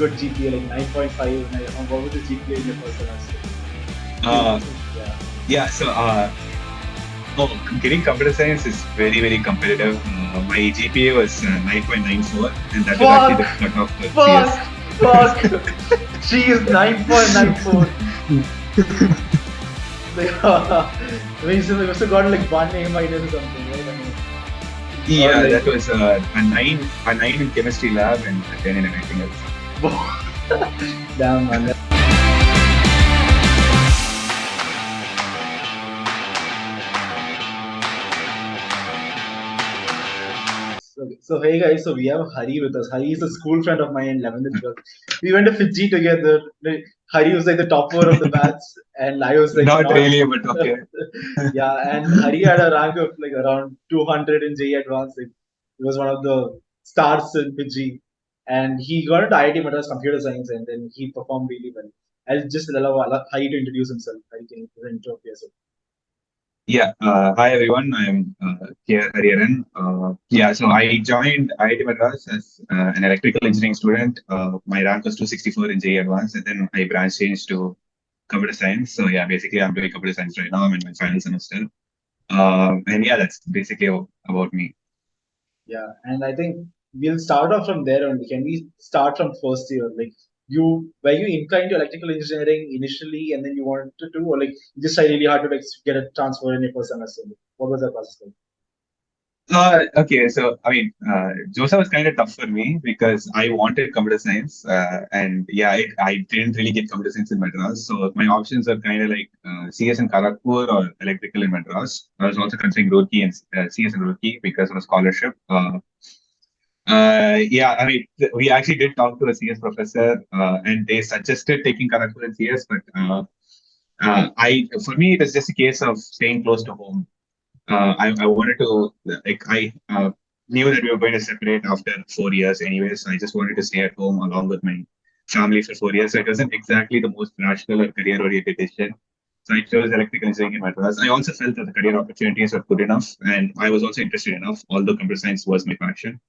good GPA, like 9.5. What was the GPA in your first semester? Uh, Yeah. yeah, so getting computer science is very, very competitive. My GPA was 9.94, and that was actually Fuck! the cutoff for CS. Fuck! Fuck! Jeez, 9.94. Like, I mean, so you must have got like 1 A minus or something, right? I mean, or Yeah, like, that was a nine in chemistry lab and a 10 in everything else. damn, man. So hey guys, so we have Hari with us. Hari is a school friend of mine in 11th and 12th. We went to Fiji together. Like, Hari was like the topper of the batch, and I was like Not not. really, but okay. Yeah, and Hari had a rank of like around 200 in JE Advanced. Like, he was one of the stars in Fiji, and he got into IIT Madras Computer Science, and then he performed really well. I'll just allow Hari to introduce himself. Hari can intro yourself. Yeah, hi everyone. I'm K.R. Hariharan. Yeah, so I joined IIT Madras as an electrical engineering student. My rank was 264 in JE Advanced, and then I branch changed to computer science. So yeah, basically I'm doing computer science right now. I'm in my final semester. And yeah, that's basically about me. Yeah, and I think we'll start off from there only. Can we start from first year? Like were you inclined to electrical engineering initially, and then you wanted to, or like you just tried really hard to like get a transfer in your first semester? What was that process like? Okay, so I mean, Joseph was kind of tough for me because I wanted computer science, and yeah, I didn't really get computer science in Madras. So my options are kind of like CS in Kharagpur or electrical in Madras. I was also considering Roorkee and CS in Roorkee because of a scholarship. Yeah, I mean, we actually did talk to a CS professor, and they suggested taking Kharagpur and CS, but for me, it was just a case of staying close to home. I wanted to like I knew that we were going to separate after 4 years anyway, so I just wanted to stay at home along with my family for 4 years. So it wasn't exactly the most rational or career-oriented decision. So I chose electrical engineering in Madras. I also felt that the career opportunities were good enough, and I was also interested enough, although computer science was my passion.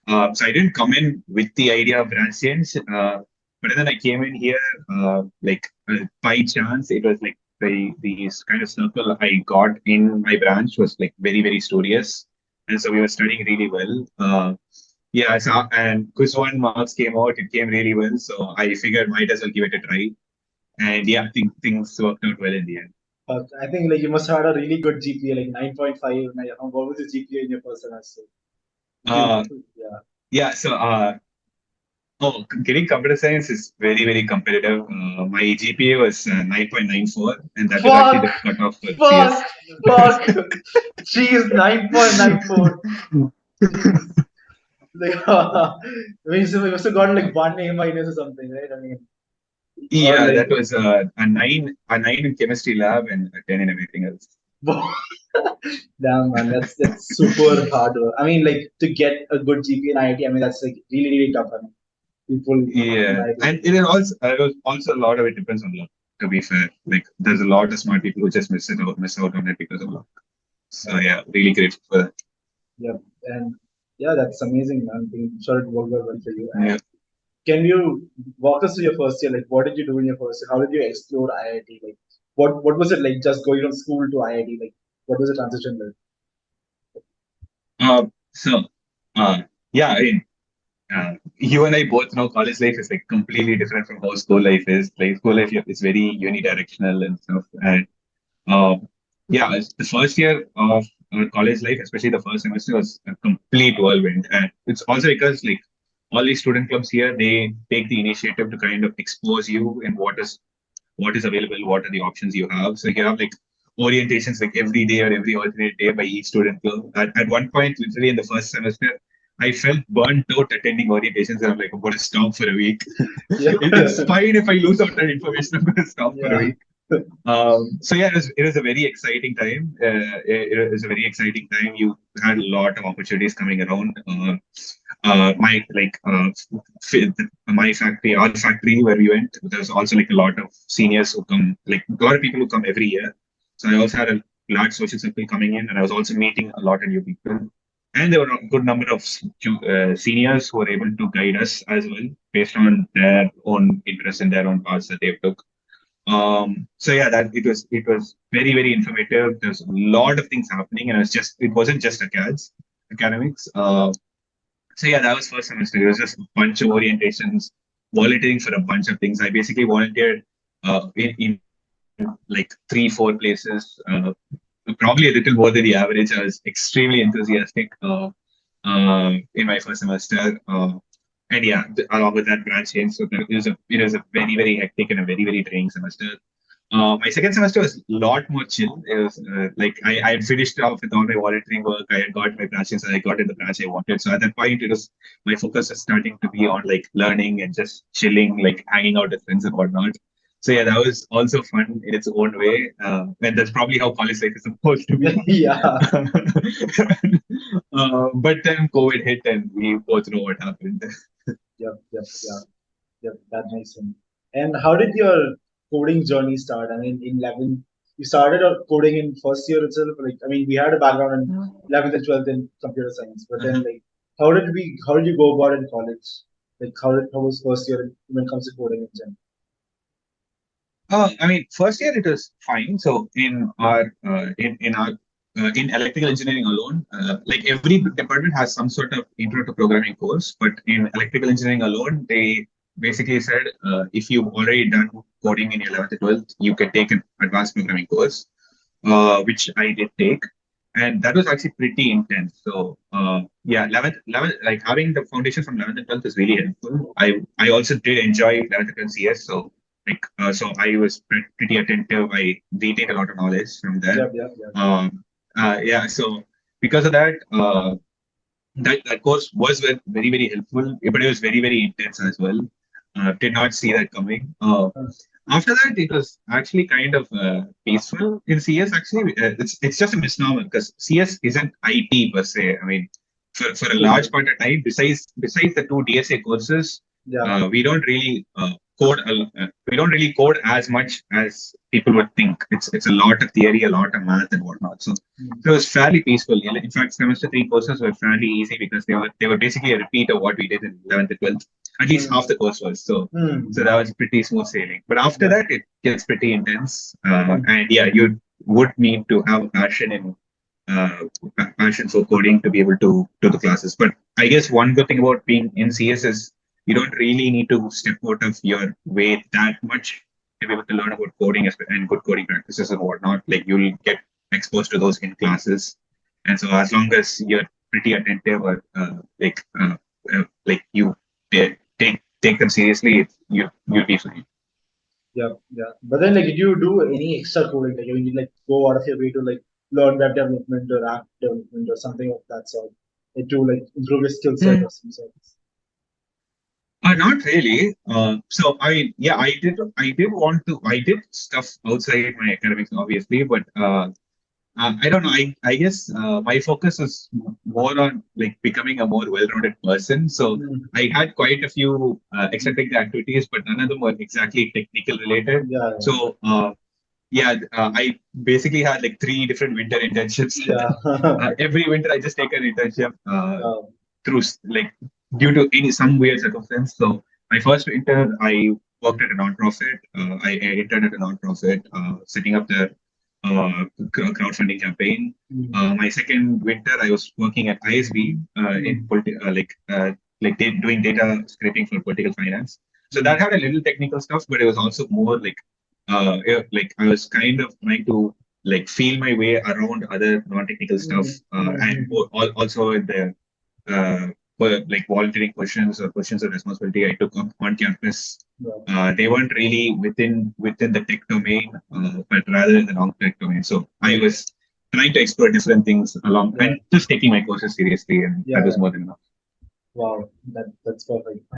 So I didn't come in with the idea of branch change, but then I came in here by chance. It was like the kind of circle I got in my branch was like very very studious, and so we were studying really well. Yeah, so and quiz one marks came out. It came really well, so I figured might as well give it a try. And yeah, I think things worked out well in the end. I think like you must have had a really good GPA, like 9.5. What was the GPA in your first semester? Uh, Yeah. yeah, so getting computer science is very, very competitive. My GPA was 9.94, and that was actually the Fuck! cutoff for CS. Fuck! Fuck! Jeez, 9.94. Jeez. Like, I mean, so we must have gotten like 1 A minus or something, right? I mean, or Yeah, like, that was a nine in chemistry lab and a 10 in everything else. damn man, that's super hard work. I mean, like to get a good GPA in IIT, I mean, that's like really, really tough. I mean, people in Yeah, IIT. and it is also a lot of it depends on luck. To be fair, like there's a lot of smart people who just miss out on it because of luck. So Yeah, yeah, really grateful for that. yeah, and yeah, that's amazing, man. I'm sure it worked out well for you. Yeah. And can you walk us through your first year? Like, what did you do in your first year? How did you explore IIT? Like, what was it like just going from school to IIT? Like, what was the transition like? So, uh, yeah, I mean, you and I both know college life is like completely different from how school life is. Like school life is very unidirectional and stuff. And um, yeah, the first year of college life, especially the first semester, was a complete whirlwind. And it's also because like all these student clubs here, they take the initiative to kind of expose you in what is available, what are the options you have. So you have like orientations like every day or every alternate day by each student club. At one point, literally in the first semester, I felt burnt out attending orientations, and I'm like, I'm going to stop for a week. Yeah, It's fine if I lose out on information. I'm going to stop for a yeah. week. So yeah, it was a very exciting time. It was a very exciting time. You had a lot of opportunities coming around. My like my factory, our factory where we went, there's also like a lot of seniors who come, like a lot of people who come every year. So I also had a large social circle coming in, and I was also meeting a lot of new people. and there were a good number of seniors who were able to guide us as well based on their own interests and their own paths that they took. So yeah, that it was very very informative. There's a lot of things happening, and it wasn't just academics. So yeah, that was first semester. It was just a bunch of orientations, volunteering for a bunch of things. I basically volunteered in like 3 4 places, probably a little more than the average. I was extremely enthusiastic in my first semester. And yeah, along with that branch change, so it was a very very hectic and a very very draining semester. My second semester was a lot more chill. It was like I had finished off with all my volunteering work. I had got my branches and I got in the branch I wanted. So at that point, it was my focus was starting to be on like learning and just chilling, like hanging out with friends and whatnot. So yeah, that was also fun in its own way. And that's probably how college life is supposed to be. Yeah. But then COVID hit and we both know what happened. Yep. That makes sense. And how did your coding journey start? I mean, in 11, you started out coding in first year itself. Like, I mean, we had a background in 11th and 12th in computer science, but then like, how did you go about in college? Like, how was first year when it comes to coding in general? I mean, first year it was fine. So in electrical engineering alone, like every department has some sort of intro to programming course, but in electrical engineering alone, they basically said if you've already done coding in your 11th and 12th, you can take an advanced programming course, which I did take. And that was actually pretty intense. So yeah, 11th, like having the foundation from 11th and 12th is really helpful. I also did enjoy 11th and 12th CS. So I was pretty attentive. I retained a lot of knowledge from there. Yep. Yeah. So because of that, that course was very very helpful, but it was very very intense as well. Did not see that coming. After that, it was actually kind of peaceful in CS. Actually, it's just a misnomer because CS isn't IT per se. I mean, for a large part of time, besides the two DSA courses, we don't really we don't really code as much as people would think. It's a lot of theory, a lot of math and whatnot. So it was fairly peaceful. In fact, semester three courses were fairly easy because they were basically a repeat of what we did in 11th and 12th. At least half the course was. So that was pretty smooth sailing. But after that, it gets pretty intense. And yeah, you would need to have uh, passion for coding to be able to do the classes. But I guess one good thing about being in CS is you don't really need to step out of your way that much to be able to learn about coding and good coding practices and whatnot. Like you'll get exposed to those in classes, and so as long as you're pretty attentive or like you take them seriously, you'll be fine. Yeah. But then, like, did you do any extra coding? Like, you like go out of your way to like learn web development or app development or something of that sort, like, to like improve your skill set or some sort? Not really. So I mean, yeah, I did stuff outside my academics, obviously, but I don't know. I guess my focus is more on like becoming a more well-rounded person. So I had quite a few extracurricular activities, but none of them were exactly technical related. Yeah. So yeah, I basically had like 3 different winter internships. Every winter, I just take an internship through like due to some weird circumstance. So my first winter, I worked at a nonprofit. I interned at a nonprofit, setting up the crowdfunding campaign. My second winter, I was working at ISB in doing data scraping for political finance. So that had a little technical stuff, but it was also more like I was kind of trying to like feel my way around other non-technical stuff, and also in the like volunteering questions or questions of responsibility I took up on campus. They weren't really within the tech domain, but rather in the non-tech domain. So I was trying to explore different things along and just taking my courses seriously, and that was more than enough. Wow, that's perfect.